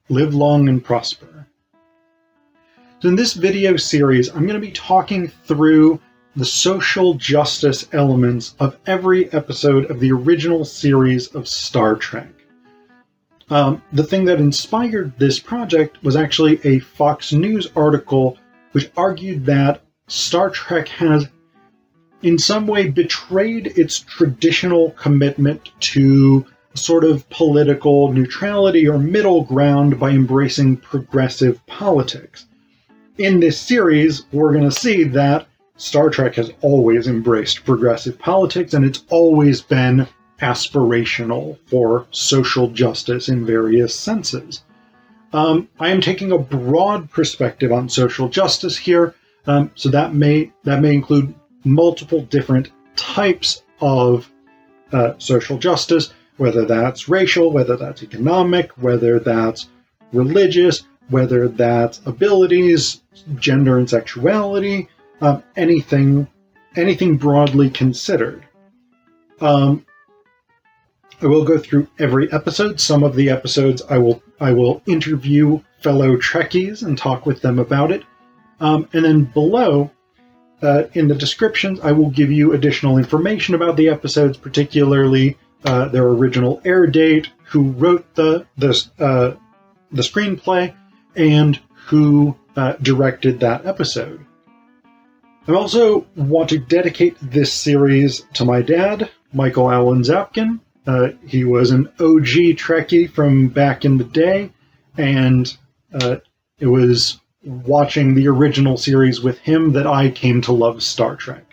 live long and prosper. So in this video series, I'm going to be talking through the social justice elements of every episode of the original series of Star Trek. The thing that inspired this project was actually a Fox News article which argued that Star Trek has in some way betrayed its traditional commitment to sort of political neutrality or middle ground by embracing progressive politics. In this series, we're going to see that Star Trek has always embraced progressive politics, and it's always been aspirational for social justice in various senses. I am taking a broad perspective on social justice here, so that may include multiple different types of social justice, whether that's racial, whether that's economic, whether that's religious, whether that's abilities, gender and sexuality, anything broadly considered. I will go through every episode. Some of the episodes I will interview fellow Trekkies and talk with them about it. And then below, in the descriptions, I will give you additional information about the episodes, particularly their original air date, who wrote the screenplay, and who directed that episode. I also want to dedicate this series to my dad, Michael Allen Zapkin. He was an OG Trekkie from back in the day, and it was watching the original series with him that I came to love Star Trek.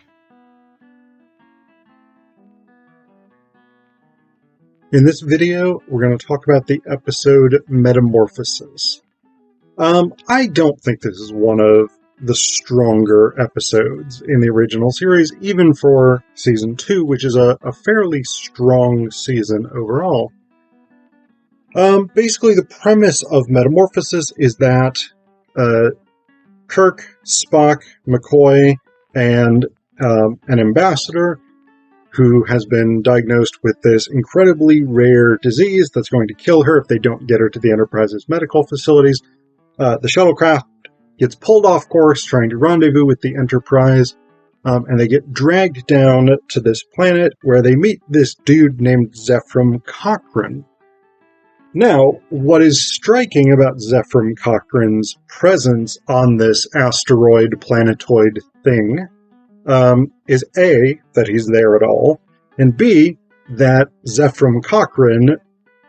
In this video, we're going to talk about the episode Metamorphosis. I don't think this is one of the stronger episodes in the original series, even for Season 2, which is a fairly strong season overall. Basically, the premise of Metamorphosis is that Kirk, Spock, McCoy, and an ambassador who has been diagnosed with this incredibly rare disease that's going to kill her if they don't get her to the Enterprise's medical facilities. The shuttlecraft gets pulled off course trying to rendezvous with the Enterprise, and they get dragged down to this planet where they meet this dude named Zefram Cochrane. Now, what is striking about Zefram Cochrane's presence on this asteroid planetoid thing is A, that he's there at all, and B, that Zefram Cochrane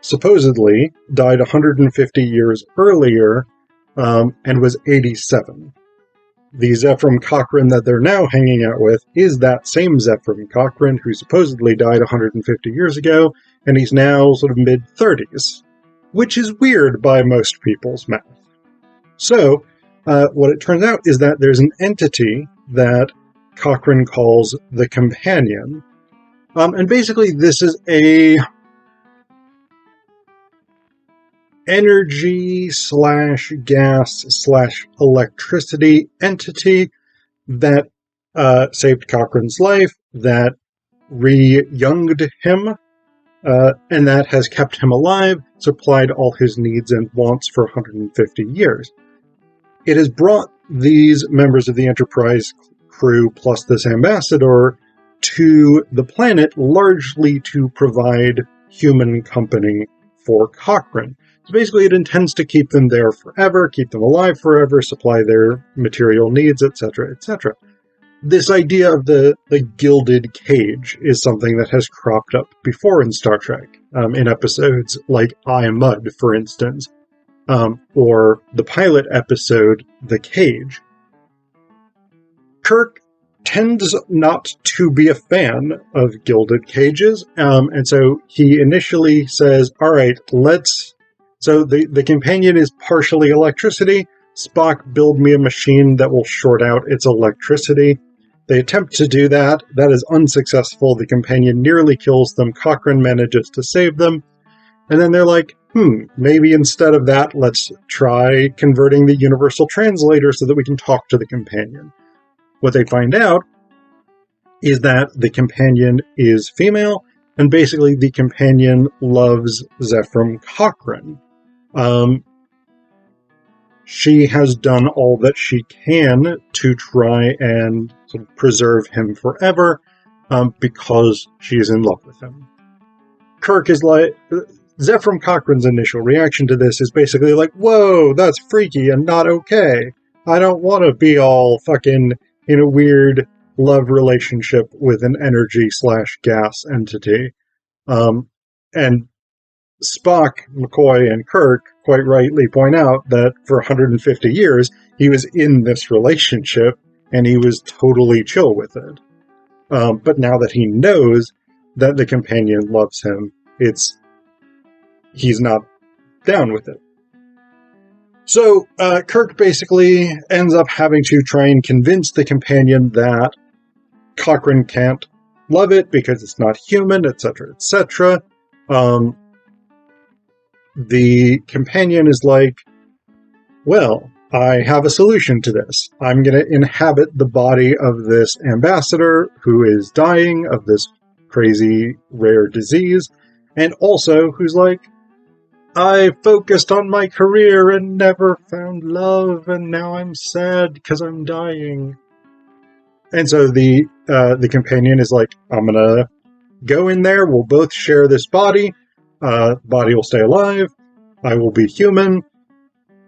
supposedly died 150 years earlier and was 87. The Zefram Cochrane that they're now hanging out with is that same Zefram Cochrane who supposedly died 150 years ago, and he's now sort of mid-30s. Which is weird by most people's math. So, what it turns out is that there's an entity that Cochrane calls the Companion. And basically this is a energy / gas / electricity entity that saved Cochrane's life, that re-younged him, and that has kept him alive, supplied all his needs and wants for 150 years. It has brought these members of the Enterprise crew, plus this ambassador, to the planet largely to provide human company for Cochrane. So basically it intends to keep them there forever, keep them alive forever, supply their material needs, etc., etc. This idea of the gilded cage is something that has cropped up before in Star Trek, in episodes like I, Mud, for instance, or the pilot episode, The Cage. Kirk tends not to be a fan of gilded cages, and so he initially says, alright, so the Companion is partially electricity. Spock, build me a machine that will short out its electricity. They attempt to do that. That is unsuccessful. The Companion nearly kills them. Cochrane manages to save them. And then they're like, maybe instead of that, let's try converting the Universal Translator so that we can talk to the Companion. What they find out is that the Companion is female, and basically the Companion loves Zefram Cochrane. she has done all that she can to try and sort of preserve him forever, because she's in love with him. Kirk is like... Zefram Cochrane's initial reaction to this is basically like, whoa, that's freaky and not okay. I don't want to be all fucking in a weird love relationship with an energy/gas entity. And Spock, McCoy, and Kirk quite rightly point out that for 150 years, he was in this relationship, and he was totally chill with it. But now that he knows that the companion loves him, he's not down with it. So Kirk basically ends up having to try and convince the companion that Cochrane can't love it because it's not human, etc., etc. The companion is like, well, I have a solution to this. I'm going to inhabit the body of this ambassador who is dying of this crazy rare disease, and also who's like, I focused on my career and never found love, and now I'm sad because I'm dying. And so the companion is like, I'm gonna go in there, we'll both share this body, body will stay alive, I will be human,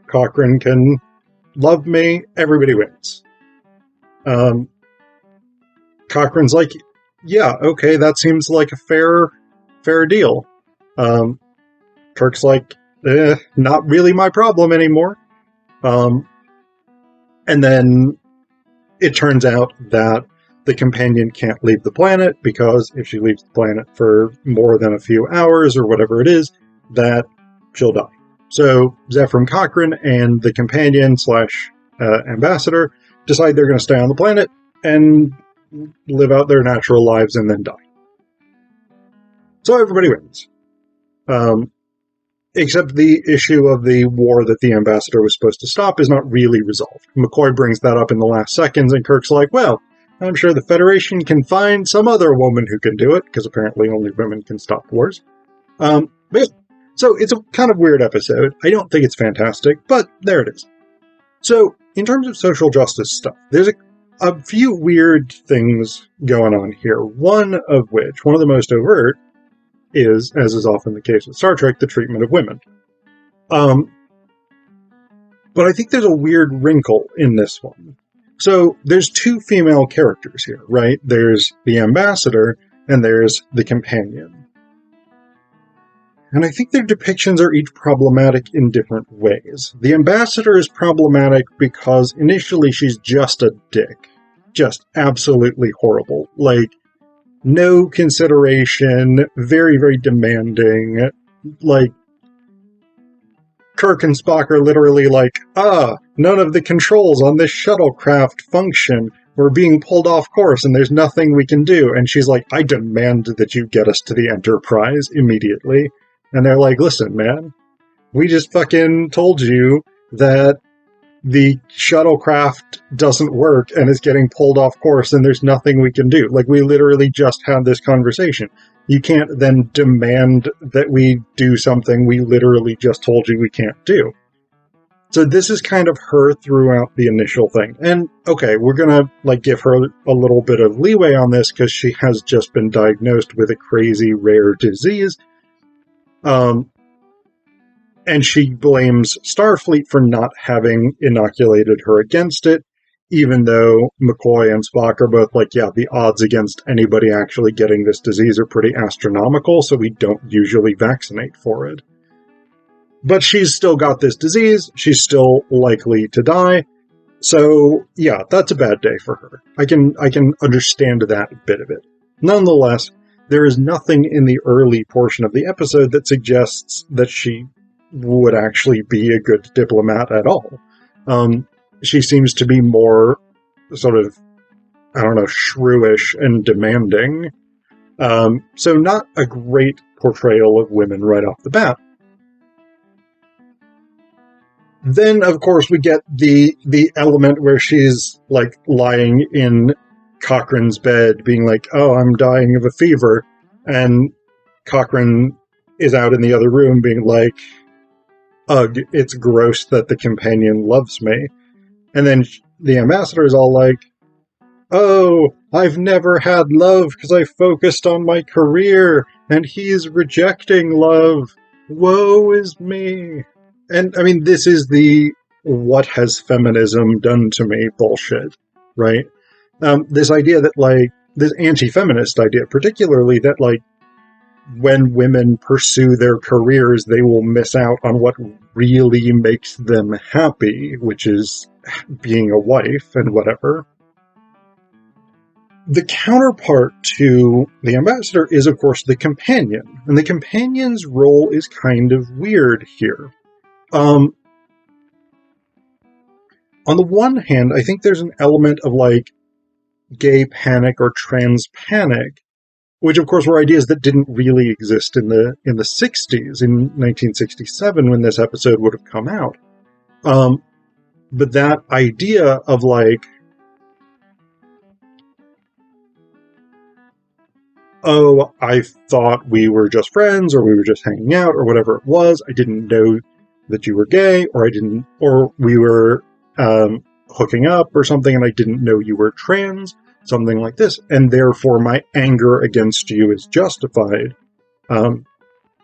Cochrane can love me, everybody wins. Cochrane's like, yeah, okay, that seems like a fair deal. Kirk's like, not really my problem anymore. And then it turns out that the companion can't leave the planet, because if she leaves the planet for more than a few hours or whatever it is, that she'll die. So Zefram Cochrane and the companion / ambassador decide they're going to stay on the planet and live out their natural lives and then die. So everybody wins. Except the issue of the war that the ambassador was supposed to stop is not really resolved. McCoy brings that up in the last seconds, and Kirk's like, well, I'm sure the Federation can find some other woman who can do it, because apparently only women can stop wars. But yeah, so it's a kind of weird episode. I don't think it's fantastic, but there it is. So, in terms of social justice stuff, there's a few weird things going on here. One of the most overt, is, as is often the case with Star Trek, the treatment of women. But I think there's a weird wrinkle in this one. So there's two female characters here, right? There's the ambassador and there's the companion. And I think their depictions are each problematic in different ways. The ambassador is problematic because initially she's just a dick. Just absolutely horrible. Like, no consideration, very, very demanding. Like, Kirk and Spock are literally like, none of the controls on this shuttlecraft function. We're being pulled off course and there's nothing we can do. And she's like, I demand that you get us to the Enterprise immediately. And they're like, listen, man, we just fucking told you that the shuttlecraft doesn't work and is getting pulled off course and there's nothing we can do. Like, we literally just had this conversation. You can't then demand that we do something we literally just told you we can't do. So this is kind of her throughout the initial thing. And, okay, we're gonna, give her a little bit of leeway on this because she has just been diagnosed with a crazy rare disease. And she blames Starfleet for not having inoculated her against it, even though McCoy and Spock are both like, yeah, the odds against anybody actually getting this disease are pretty astronomical, so we don't usually vaccinate for it. But she's still got this disease, she's still likely to die, so yeah, that's a bad day for her. I can understand that bit of it. Nonetheless, there is nothing in the early portion of the episode that suggests that she would actually be a good diplomat at all. She seems to be more sort of, shrewish and demanding. So not a great portrayal of women right off the bat. Then, of course, we get the element where she's, lying in Cochrane's bed, being like, oh, I'm dying of a fever, and Cochrane is out in the other room being like, ugh, it's gross that the companion loves me. And then the ambassador is all like, oh, I've never had love because I focused on my career, and he's rejecting love. Woe is me. And, I mean, this is the what has feminism done to me bullshit, right? This idea that, like, this anti-feminist idea, particularly that, like, when women pursue their careers, they will miss out on what really makes them happy, which is being a wife and whatever. The counterpart to the ambassador is, of course, the companion. And the companion's role is kind of weird here. On the one hand, I think there's an element of, like, gay panic or trans panic, which, of course, were ideas that didn't really exist in the 60s, in 1967, when this episode would have come out. But that idea of, like, oh, I thought we were just friends, or we were just hanging out, or whatever it was. I didn't know that you were gay, or we were hooking up or something, and I didn't know you were trans, something like this, and therefore my anger against you is justified.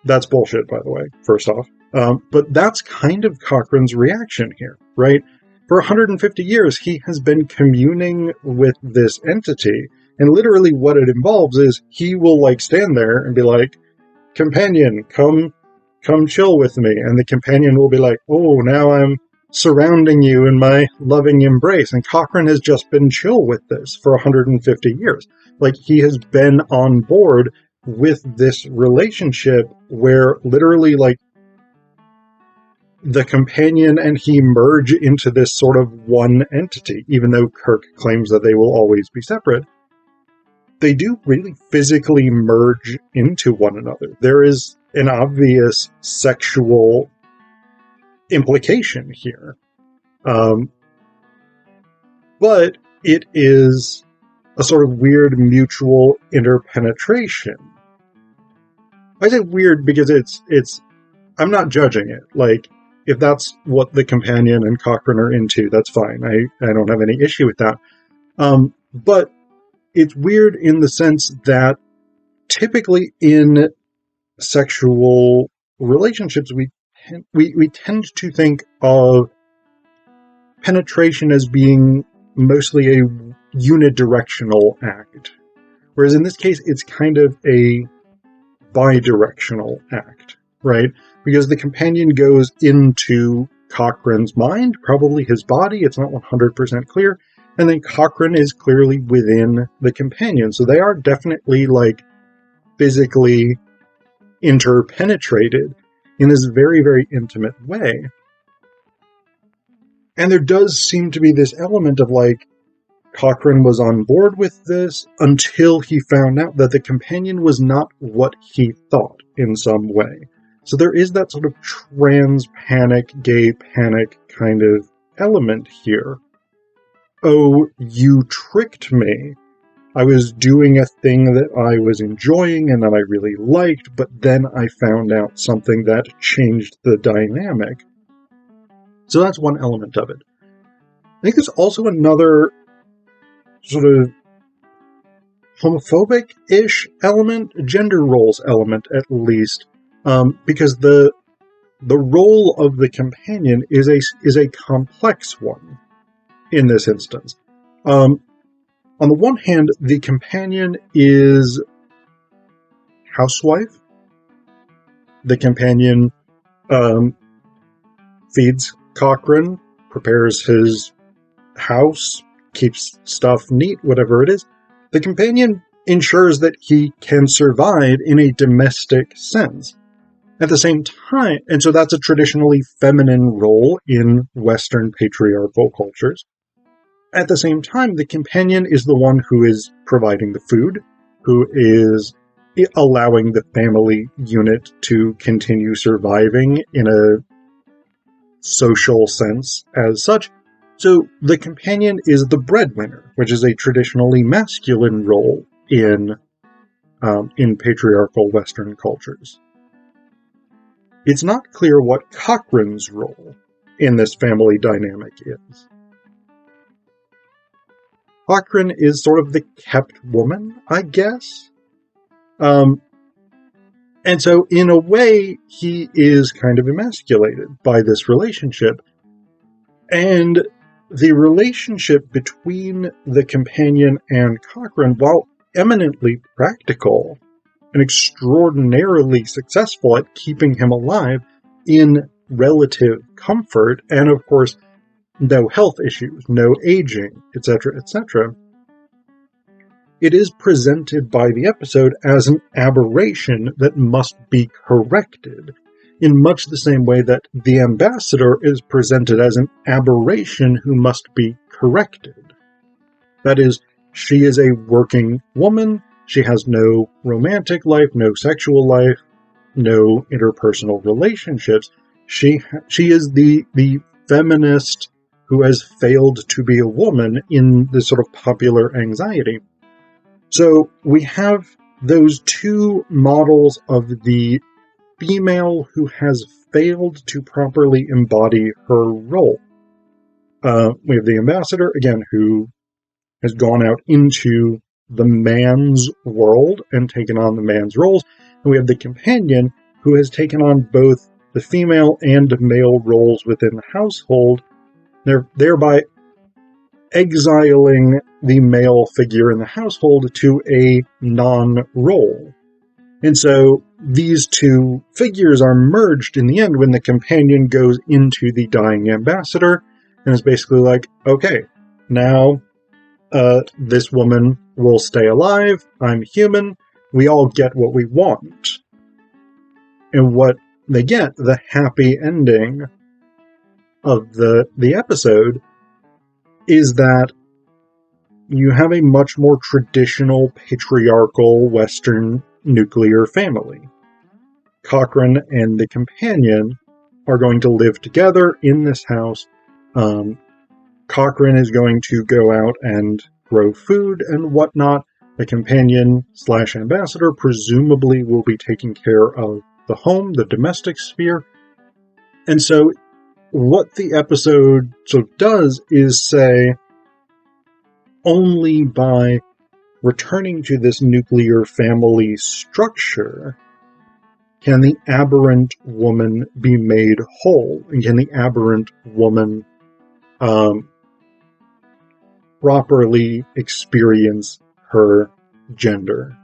That's bullshit, by the way, first off. But that's kind of Cochrane's reaction here, right? For 150 years, he has been communing with this entity, and literally what it involves is he will, like, stand there and be like, companion, come chill with me. And the companion will be like, oh, now I'm surrounding you in my loving embrace. And Cochrane has just been chill with this for 150 years. Like, he has been on board with this relationship where literally, like, the companion and he merge into this sort of one entity, even though Kirk claims that they will always be separate. They do really physically merge into one another. There is an obvious sexual implication here. But it is a sort of weird mutual interpenetration. I say weird because it's I'm not judging it. Like, if that's what the companion and Cochrane are into, that's fine. I don't have any issue with that. But it's weird in the sense that typically in sexual relationships, we tend to think of penetration as being mostly a unidirectional act. Whereas in this case, it's kind of a bidirectional act, right? Because the companion goes into Cochrane's mind, probably his body, it's not 100% clear, and then Cochrane is clearly within the companion. So they are definitely, like, physically interpenetrated in this very, very intimate way. And there does seem to be this element of, like, Cochrane was on board with this until he found out that the companion was not what he thought in some way. So there is that sort of trans panic, gay panic kind of element here. Oh, you tricked me. I was doing a thing that I was enjoying and that I really liked, but then I found out something that changed the dynamic. So that's one element of it. I think there's also another sort of homophobic-ish element, gender roles element at least, because the role of the companion is a complex one in this instance. On the one hand, the companion is housewife. The companion feeds Cochrane, prepares his house, keeps stuff neat, whatever it is. The companion ensures that he can survive in a domestic sense. At the same time, and so that's a traditionally feminine role in Western patriarchal cultures. At the same time, the companion is the one who is providing the food, who is allowing the family unit to continue surviving in a social sense as such. So the companion is the breadwinner, which is a traditionally masculine role in patriarchal Western cultures. it's not clear what Cochrane's role in this family dynamic is. Cochrane is sort of the kept woman, I guess. And so, in a way, he is kind of emasculated by this relationship. And the relationship between the companion and Cochrane, while eminently practical and extraordinarily successful at keeping him alive in relative comfort, and of course, no health issues, no aging, etc., etc., it is presented by the episode as an aberration that must be corrected, in much the same way that the ambassador is presented as an aberration who must be corrected. That is, she is a working woman, she has no romantic life, no sexual life, no interpersonal relationships. She is the feminist who has failed to be a woman in this sort of popular anxiety. So we have those two models of the female who has failed to properly embody her role. We have the ambassador, again, who has gone out into the man's world and taken on the man's roles. And we have the companion who has taken on both the female and male roles within the household, thereby exiling the male figure in the household to a non-role. And so these two figures are merged in the end when the companion goes into the dying ambassador and is basically like, okay, now this woman will stay alive, I'm human, we all get what we want. And what they get, the happy ending of the episode, is that you have a much more traditional, patriarchal, Western nuclear family. Cochrane and the companion are going to live together in this house. Cochrane is going to go out and grow food and whatnot. The companion / ambassador presumably will be taking care of the home, the domestic sphere. And so what the episode does is say, only by returning to this nuclear family structure can the aberrant woman be made whole, and can the aberrant woman properly experience her gender.